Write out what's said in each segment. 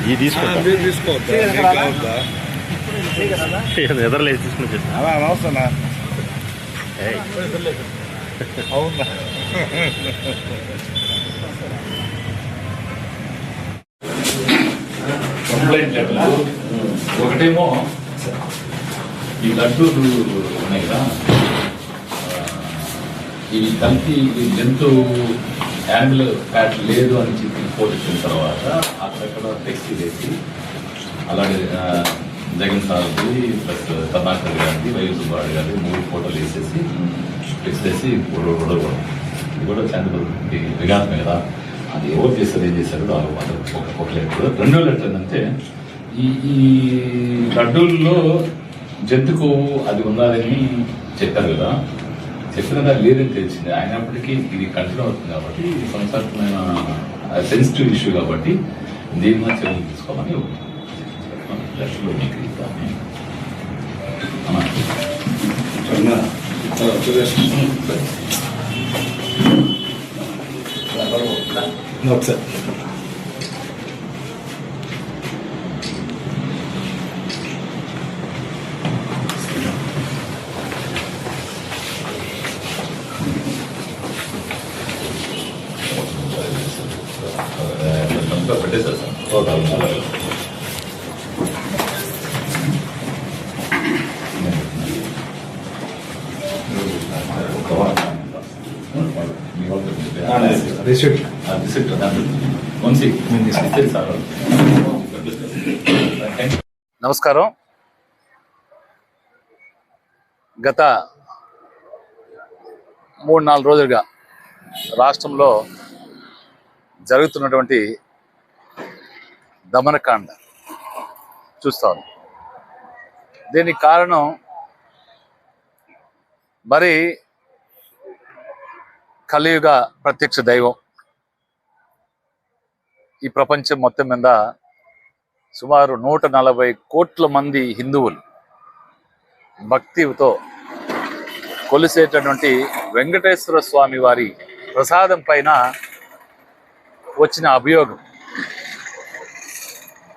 ఈ తీసుకోవద్దా ఎదరలేదు తీసుకుని అవసరం అవునా కంప్లైంట్ లెటర్ ఒకటేమో ఈ లడ్డూలు ఉన్నాయి కదా ఇవి కల్తీ జంతువు యానిమల్ ఫ్యాట్ లేదు అని చెప్పి రిపోర్ట్ ఇచ్చిన తర్వాత అక్కడక్కడ టెక్స్ట్ వేసి అలాగే జగన్ సార్ది ప్లస్ కర్ణాకర్ గారిది వైవి సుబ్బారెడ్డి గారిది 3 ఫోటోలు వేసేసి టెక్స్ట్ వేసి ఇది కూడా చంద్రబాబు విఘాతమే కదా. అది ఎవరు చేస్తారు ఏం చేశారు ఒక లెటర్. రెండో లెటర్ ఏంటంటే ఈ లడ్డూల్లో జంతు కొవ్వు అది ఉన్నదని చెప్పారు కదా, చెప్పిన దాన్ని లేదని తెలిసింది. అయినప్పటికీ ఇది కంటిన్యూ అవుతుంది కాబట్టి సంస్థాత్మకమైన సెన్సిటివ్ ఇష్యూ కాబట్టి దీని మీద చర్యలు తీసుకోమని లెటర్లో మీకు ఇద్దామని. ఒకసారి పెట్టేశారు సార్. నమస్కారం. గత 3-4 రోజులుగా రాష్ట్రంలో జరుగుతున్నటువంటి దమనకాండ చూస్తాను. దీనికి కారణం మరి కలియుగ ప్రత్యక్ష దైవం ఈ ప్రపంచం మొత్తం మీద సుమారు 140 కోట్ల మంది హిందువులు భక్తితో కొలిసేటటువంటి వెంకటేశ్వర స్వామి వారి ప్రసాదం పైన వచ్చిన అభియోగం.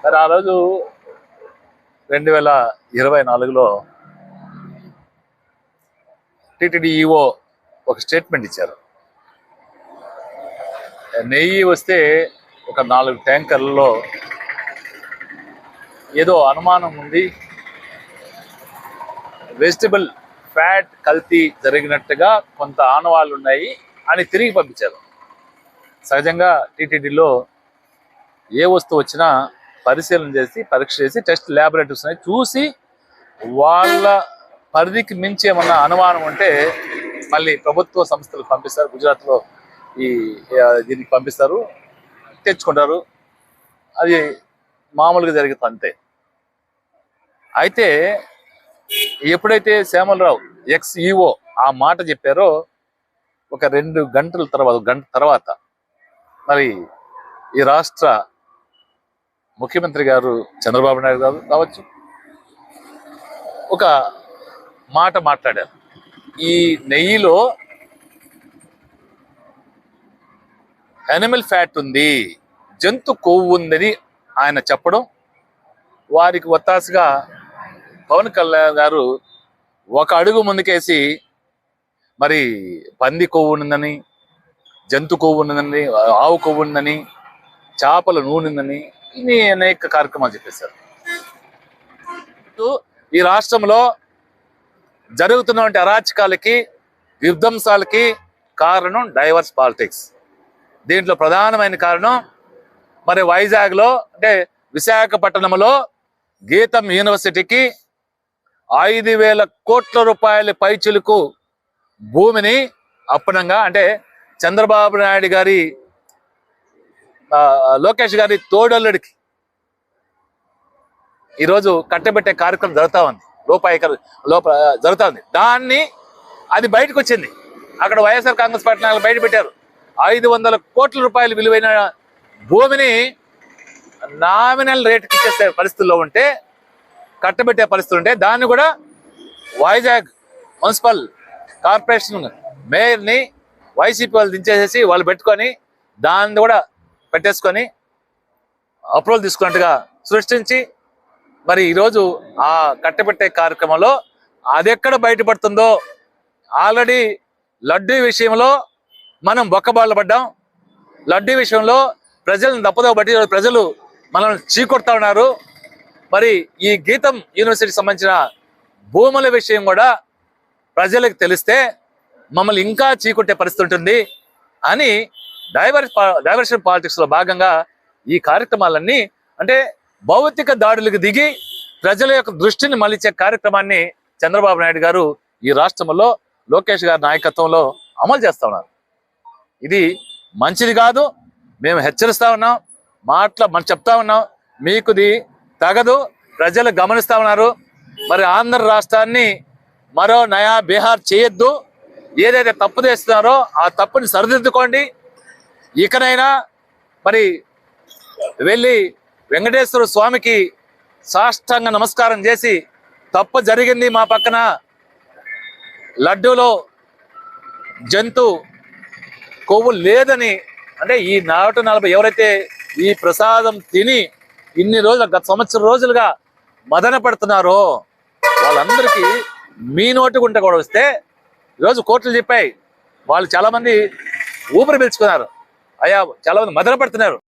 మరి ఆ రోజు 2024లో టీటీడీ ఈఓ ఒక స్టేట్మెంట్ ఇచ్చారు. నెయ్యి వస్తే ఒక 4 ట్యాంకర్లలో ఏదో అనుమానం ఉంది, వెజిటబుల్ ఫ్యాట్ కల్తీ జరిగినట్టుగా కొంత ఆనవాళ్ళు ఉన్నాయి అని తిరిగి పంపించారు. సహజంగా టీటీడీలో ఏ వస్తువు వచ్చినా పరిశీలన చేసి పరీక్ష చేసి టెస్ట్ ల్యాబొరేటరీస్ చూసి వాళ్ళ పరిధికి మించి ఏమన్నా అనుమానం ఉంటే మళ్ళీ ప్రభుత్వ సంస్థలకు పంపిస్తారు. గుజరాత్లో దీనికి పంపిస్తారు, తెచ్చుకుంటారు. అది మామూలుగా జరుగుతుంది అంతే. అయితే ఎప్పుడైతే శ్యామలరావు ఎక్స్ ఈఓ ఆ మాట చెప్పారో ఒక 2 గంటల తర్వాత గంట తర్వాత మరి ఈ రాష్ట్ర ముఖ్యమంత్రి గారు చంద్రబాబు నాయుడు గారు కావచ్చు ఒక మాట మాట్లాడారు. ఈ నెయ్యిలో యానిమల్ ఫ్యాట్ ఉంది, జంతు కొవ్వు ఉందని ఆయన చెప్పడం, వారికి ఒత్తాసుగా పవన్ కళ్యాణ్ గారు ఒక అడుగు ముందుకేసి మరి పంది కొవ్వు ఉందని, జంతు కొవ్వు ఉందని, ఆవు కొవ్వు ఉందని, చేపల నూనె ఉందని ఇన్ని అనేక కార్యక్రమాలు చెప్పేశారు. ఈ రాష్ట్రంలో జరుగుతున్నటువంటి అరాచకాలకి విధ్వంసాలకి కారణం డైవర్స్ పాలిటిక్స్. దీంట్లో ప్రధానమైన కారణం మరి వైజాగ్లో అంటే విశాఖపట్నంలో గీతం యూనివర్సిటీకి 5,000 కోట్ల రూపాయల పైచిలుకు భూమిని అప్పనంగా అంటే చంద్రబాబు నాయుడు గారి లోకేష్ గారి తోడల్లుడికి ఈరోజు కట్టబెట్టే కార్యక్రమం జరుగుతూ ఉంది, జరుగుతూ ఉంది. దాన్ని అది బయటకు వచ్చింది. అక్కడ వైఎస్ఆర్ కాంగ్రెస్ పార్టీ నాయకులు బయట పెట్టారు. 500 కోట్ల రూపాయలు విలువైన భూమిని నామినల్ రేటుకి ఇచ్చేసే పరిస్థితుల్లో ఉంటే, కట్టబెట్టే పరిస్థితులు ఉంటే దాన్ని కూడా వైజాగ్ మున్సిపల్ కార్పొరేషన్ మేయర్ని వైసీపీ వాళ్ళు దించేసేసి వాళ్ళు పెట్టుకొని దాన్ని కూడా పెట్టేసుకొని అప్రూవల్ తీసుకున్నట్టుగా సృష్టించి మరి ఈరోజు ఆ కట్టబెట్టే కార్యక్రమంలో అది ఎక్కడ బయటపడుతుందో ఆల్రెడీ లడ్డూ విషయంలో మనం బొక్కబాళ్ళు పడ్డాం. లడ్డూ విషయంలో ప్రజలను తప్పుదోవ బట్టి ప్రజలు మనల్ని చీకొడతా ఉన్నారు. మరి ఈ గీతం యూనివర్సిటీకి సంబంధించిన భూముల విషయం కూడా ప్రజలకు తెలిస్తే మమ్మల్ని ఇంకా చీకొట్టే పరిస్థితి ఉంటుంది అని డైవర్షన్ పాలిటిక్స్ లో భాగంగా ఈ కార్యక్రమాలన్నీ అంటే భౌతిక దాడులకు దిగి ప్రజల యొక్క దృష్టిని మళ్లించే కార్యక్రమాన్ని చంద్రబాబు నాయుడు గారు ఈ రాష్ట్రంలో లోకేష్ గారి నాయకత్వంలో అమలు చేస్తా ఉన్నారు. ఇది మంచిది కాదు. మేము హెచ్చరిస్తా ఉన్నాం, మనం చెప్తా ఉన్నాం, మీకుది తగదు. ప్రజలు గమనిస్తా ఉన్నారు. మరి ఆంధ్ర రాష్ట్రాన్ని మరో నయా బీహార్ చేయొద్దు. ఏదైతే తప్పు చేస్తున్నారో ఆ తప్పుని సరిదిద్దుకోండి. ఇకనైనా మరి వెళ్ళి వెంకటేశ్వర స్వామికి సాష్టాంగ నమస్కారం చేసి తప్పు జరిగింది మా పక్కన, లడ్డూలో జంతు కొవ్వు లేదని అంటే ఈ 140 ఎవరైతే ఈ ప్రసాదం తిని ఇన్ని రోజులు గత సంవత్సరం రోజులుగా మదన పడుతున్నారో వాళ్ళందరికీ మీ నోటి గుంట కూడా వస్తే ఈరోజు కోర్టులు చెప్పాయి. వాళ్ళు చాలా మంది ఊపిరి పీల్చుకున్నారు. అయ్యా చాలా మంది మదన పడుతున్నారు.